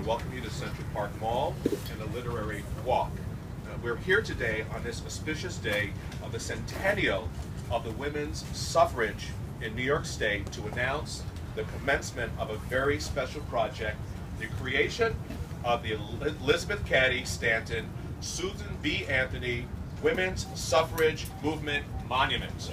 want to welcome you to Central Park Mall and the Literary Walk. We're here today on this auspicious day of the centennial of the women's suffrage in New York State to announce the commencement of a very special project, the creation of the Elizabeth Cady Stanton Susan B. Anthony Women's Suffrage Movement Monument. So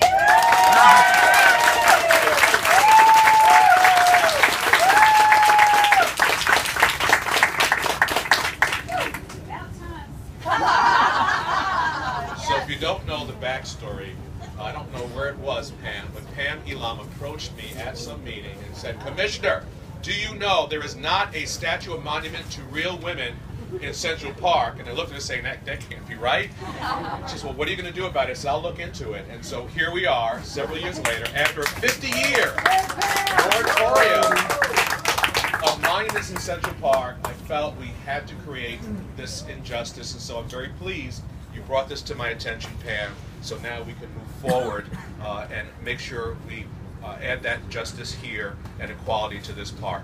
if you don't know the backstory, I don't know where it was, Pam, but Pam Elam approached me at some meeting and said, "Commissioner, do you know there is not a statue or monument to real women in Central Park?" And I looked at her saying, that can't be right. She said, "Well, what are you going to do about it?" I said, "I'll look into it." And so here we are, several years later, after a 50-year moratorium of monuments in Central Park. I felt we had to create this injustice, and so I'm very pleased you brought this to my attention, Pam, so now we can move forward and make sure we add that justice here and equality to this park.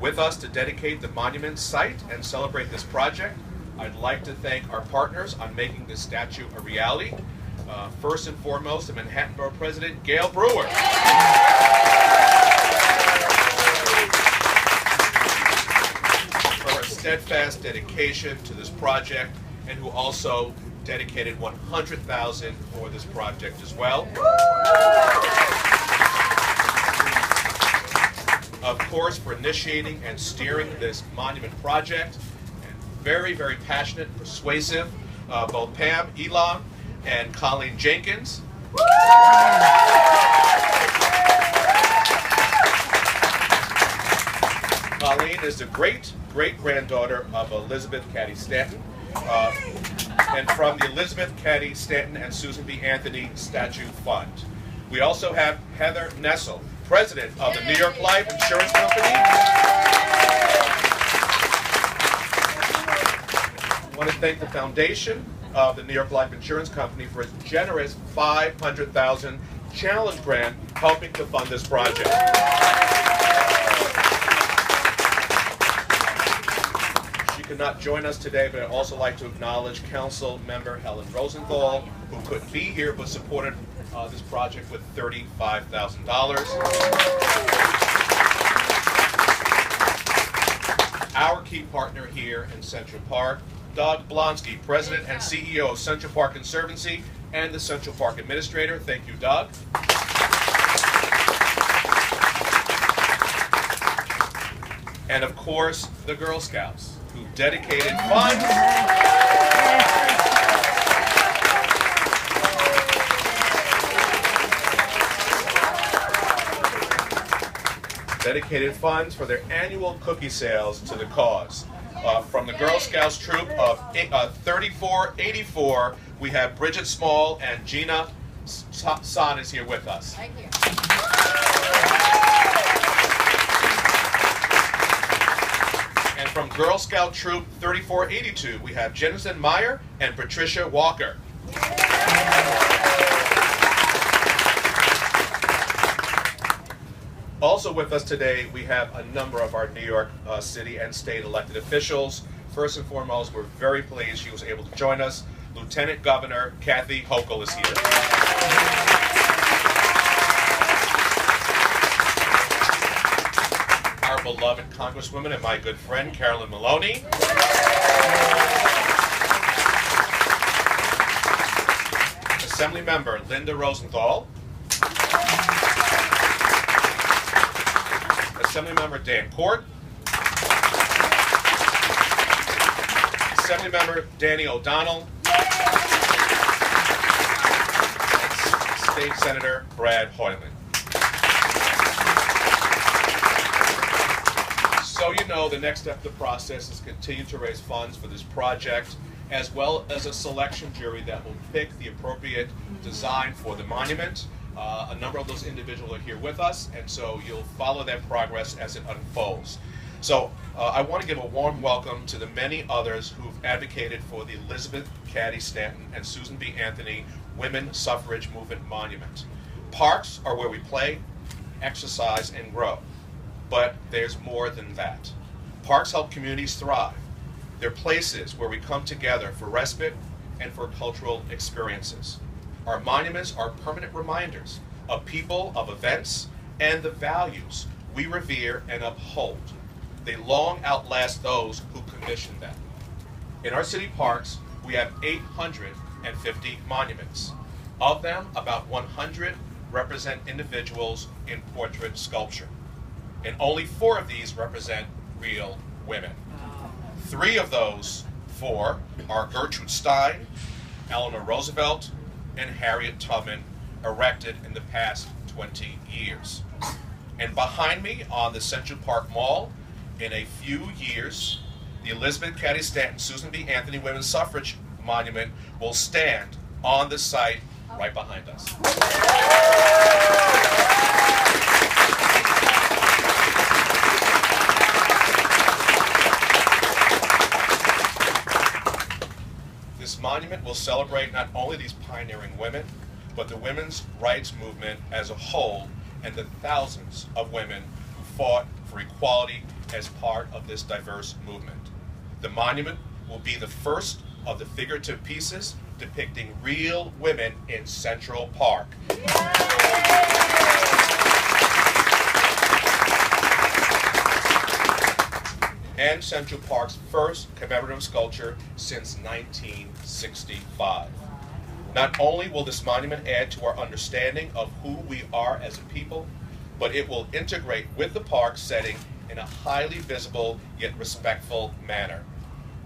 With us to dedicate the monument site and celebrate this project, I'd like to thank our partners on making this statue a reality. First and foremost, the Manhattan Borough President, Gail Brewer. For her steadfast dedication to this project, and who also dedicated $100,000 for this project as well. Of course, for initiating and steering this monument project, and very, very passionate, persuasive, both Pam Elam and Colleen Jenkins. Colleen is the great-granddaughter of Elizabeth Cady Stanton, and from the Elizabeth Cady Stanton and Susan B. Anthony Statue Fund. We also have Heather Nessel, President of the New York Life Insurance Company. I want to thank the foundation of the New York Life Insurance Company for its generous $500,000 challenge grant helping to fund this project. She could not join us today, but I'd also like to acknowledge Council Member Helen Rosenthal, who couldn't be here but supported this project with $35,000. Our key partner here in Central Park, Doug Blonsky, President and CEO of Central Park Conservancy and the Central Park Administrator. Thank you, Doug. And of course, the Girl Scouts, who dedicated funds. Dedicated funds for their annual cookie sales to the cause. From the Girl Scouts troop of 3484, we have Bridget Small and Gina Son is here with us. Thank you. And from Girl Scout troop 3482, we have Jensen Meyer and Patricia Walker. Also with us today, we have a number of our New York City and state elected officials. First and foremost, we're very pleased she was able to join us. Lieutenant Governor Kathy Hochul is here. Our beloved Congresswoman and my good friend, Carolyn Maloney. Assembly Member Linda Rosenthal. Assemblymember Dan Court, Assemblymember Danny O'Donnell, State Senator Brad Hoyland. So you know, the next step of the process is continue to raise funds for this project, as well as a selection jury that will pick the appropriate design for the monument. A number of those individuals are here with us, and so you'll follow that progress as it unfolds. So I want to give a warm welcome to the many others who've advocated for the Elizabeth Cady Stanton and Susan B. Anthony Women Suffrage Movement Monument. Parks are where we play, exercise, and grow, but there's more than that. Parks help communities thrive. They're places where we come together for respite and for cultural experiences. Our monuments are permanent reminders of people, of events, and the values we revere and uphold. They long outlast those who commissioned them. In our city parks, we have 850 monuments. Of them, about 100 represent individuals in portrait sculpture. And only 4 of these represent real women. 3 of those 4 are Gertrude Stein, Eleanor Roosevelt, and Harriet Tubman, erected in the past 20 years. And behind me on the Central Park Mall, in a few years, the Elizabeth Cady Stanton Susan B. Anthony Women's Suffrage Monument will stand on the site right behind us. This monument will celebrate not only these pioneering women, but the women's rights movement as a whole and the thousands of women who fought for equality as part of this diverse movement. The monument will be the first of the figurative pieces depicting real women in Central Park. And Central Park's first commemorative sculpture since 1965. Not only will this monument add to our understanding of who we are as a people, but it will integrate with the park setting in a highly visible yet respectful manner.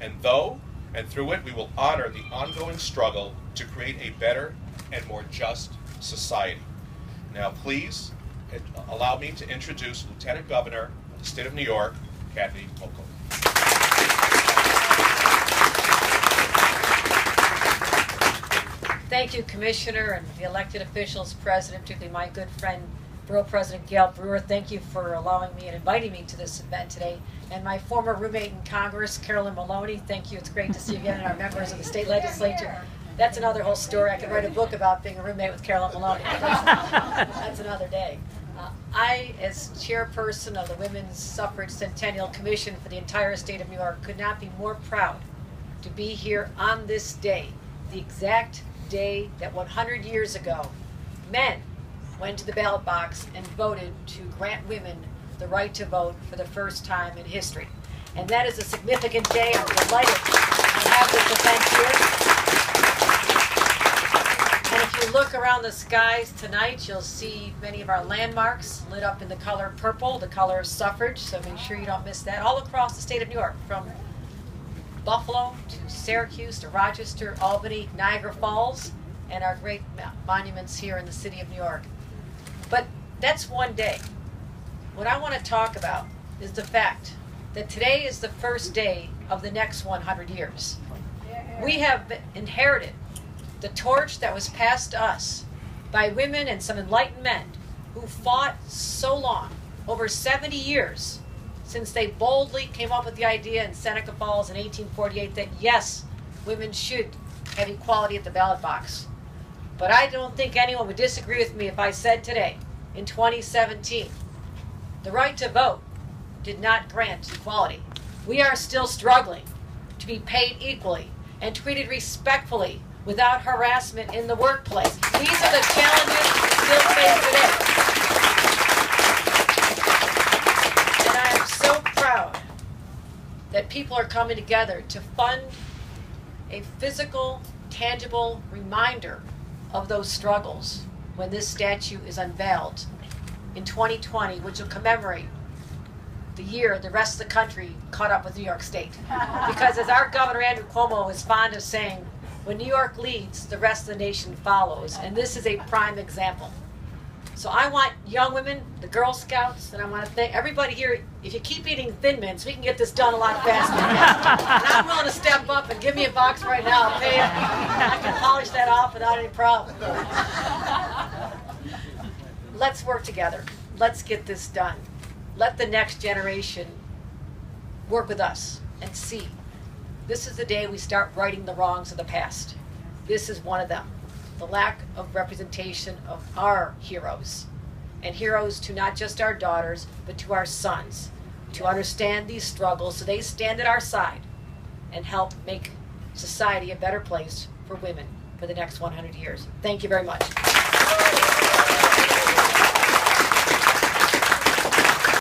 And through it, we will honor the ongoing struggle to create a better and more just society. Now, please allow me to introduce Lieutenant Governor of the State of New York, Kathy Hochul. Thank you, Commissioner, and the elected officials, President, particularly my good friend, Borough President Gail Brewer. Thank you for allowing me and inviting me to this event today. And my former roommate in Congress, Carolyn Maloney, thank you. It's great to see you again, and our members of the state legislature. That's another whole story. I could write a book about being a roommate with Carolyn Maloney. That's another day. I, as chairperson of the Women's Suffrage Centennial Commission for the entire state of New York, could not be more proud to be here on this day, the exact day that 100 years ago, men went to the ballot box and voted to grant women the right to vote for the first time in history. And that is a significant day. I'm delighted to have this event here. And if you look around the skies tonight, you'll see many of our landmarks lit up in the color purple, the color of suffrage, so make sure you don't miss that. All across the state of New York, from Buffalo to Syracuse to Rochester, Albany, Niagara Falls, and our great monuments here in the city of New York. But that's one day. What I want to talk about is the fact that today is the first day of the next 100 years. We have inherited the torch that was passed to us by women and some enlightened men who fought so long, over 70 years, since they boldly came up with the idea in Seneca Falls in 1848 that yes, women should have equality at the ballot box. But I don't think anyone would disagree with me if I said today, in 2017, the right to vote did not grant equality. We are still struggling to be paid equally and treated respectfully without harassment in the workplace. These are the challenges we still face today. And I am so proud that people are coming together to fund a physical, tangible reminder of those struggles when this statue is unveiled in 2020, which will commemorate the year the rest of the country caught up with New York State. Because as our Governor Andrew Cuomo is fond of saying, when New York leads, the rest of the nation follows. And this is a prime example. So I want young women, the Girl Scouts, and I want to thank everybody here. If you keep eating Thin Mints, we can get this done a lot faster. And I'm willing to step up and give me a box right now. I'll pay you. I can polish that off without any problem. Let's work together. Let's get this done. Let the next generation work with us and see. This is the day we start righting the wrongs of the past. This is one of them. The lack of representation of our heroes, and heroes to not just our daughters, but to our sons, to understand these struggles so they stand at our side and help make society a better place for women for the next 100 years. Thank you very much.